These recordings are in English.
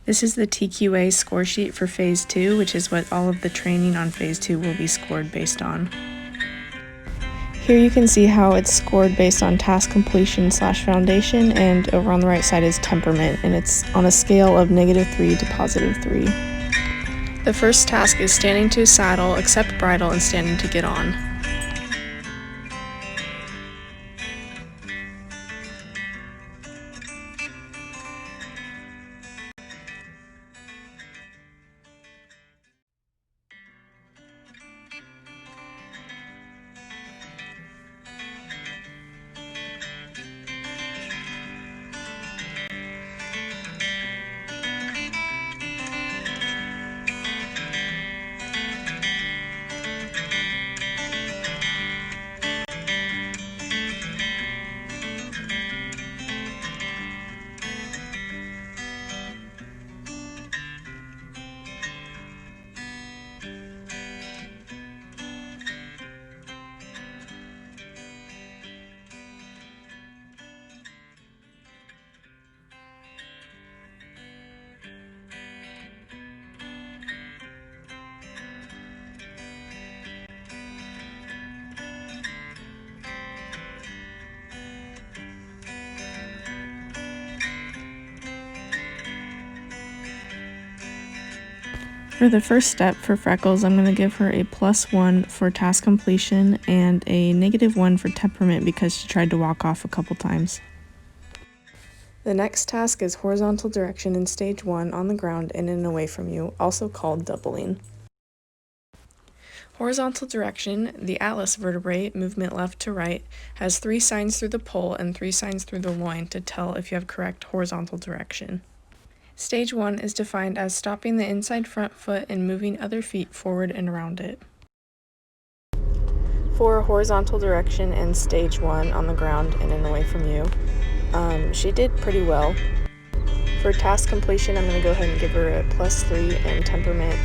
This is the TQA score sheet for Phase 2, which is what all of the training on Phase 2 will be scored based on. Here you can see how it's scored based on task completion / foundation, and over on the right side is temperament, and it's on a scale of -3 to +3. The first task is standing to saddle, accept bridle, and standing to get on. For the first step for Freckles, I'm going to give her a +1 for task completion and a -1 for temperament because she tried to walk off a couple times. The next task is horizontal direction in stage 1 on the ground in and away from you, also called doubling. Horizontal direction, the atlas vertebrae, movement left to right, has 3 signs through the pole and 3 signs through the loin to tell if you have correct horizontal direction. Stage 1 is defined as stopping the inside front foot and moving other feet forward and around it. For horizontal direction in stage 1 on the ground in and away from you, she did pretty well. For task completion, I'm going to go ahead and give her a +3, and temperament,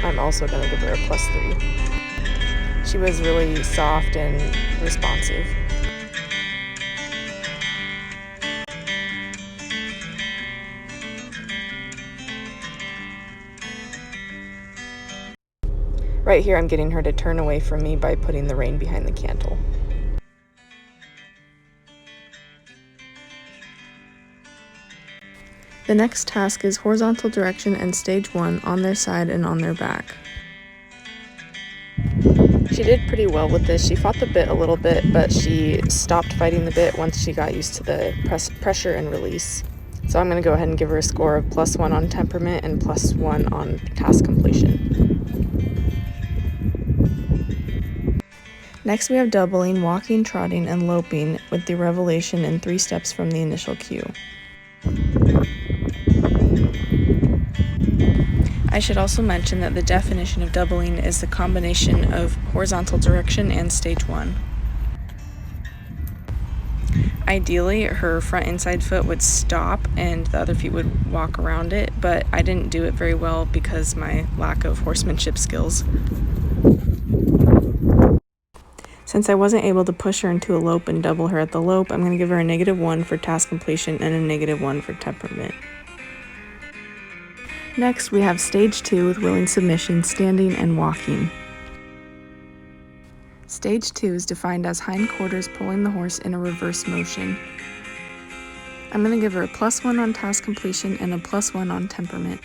I'm also going to give her a +3. She was really soft and responsive. Right here, I'm getting her to turn away from me by putting the rein behind the cantle. The next task is horizontal direction and stage 1 on their side and on their back. She did pretty well with this. She fought the bit a little bit, but she stopped fighting the bit once she got used to the pressure and release. So I'm going to go ahead and give her a score of +1 on temperament and +1 on task completion. Next we have doubling, walking, trotting, and loping with the revelation in 3 steps from the initial cue. I should also mention that the definition of doubling is the combination of horizontal direction and stage 1. Ideally, her front inside foot would stop and the other feet would walk around it, but I didn't do it very well because my lack of horsemanship skills. Since I wasn't able to push her into a lope and double her at the lope, I'm going to give her a -1 for task completion and a -1 for temperament. Next, we have stage 2 with willing submission, standing, and walking. Stage 2 is defined as hindquarters pulling the horse in a reverse motion. I'm going to give her a +1 on task completion and a +1 on temperament.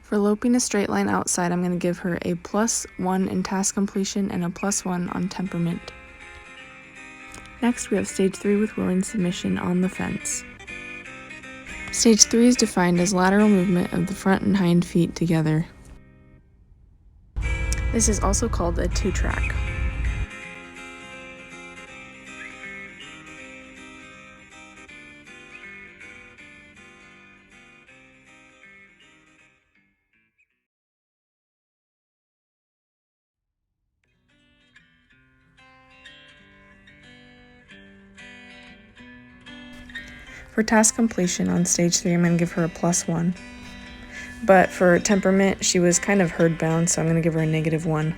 For loping a straight line outside, I'm going to give her a +1 in task completion and a +1 on temperament. Next, we have stage 3 with willing submission on the fence. Stage 3 is defined as lateral movement of the front and hind feet together. This is also called a 2-track. For task completion on stage 3, I'm going to give her a +1. But for temperament, she was kind of herd bound, so I'm going to give her a -1.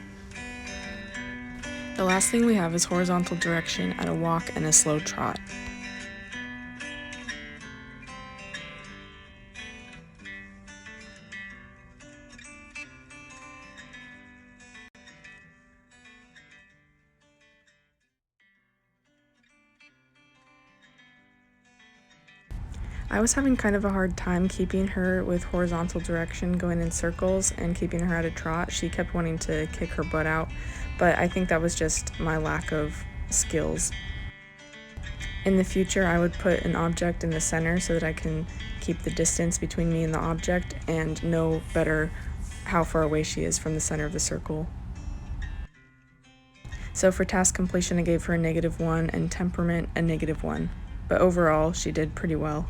The last thing we have is horizontal direction at a walk and a slow trot. I was having kind of a hard time keeping her with horizontal direction going in circles and keeping her at a trot. She kept wanting to kick her butt out, but I think that was just my lack of skills. In the future, I would put an object in the center so that I can keep the distance between me and the object and know better how far away she is from the center of the circle. So for task completion, I gave her a -1 and temperament a -1, but overall, she did pretty well.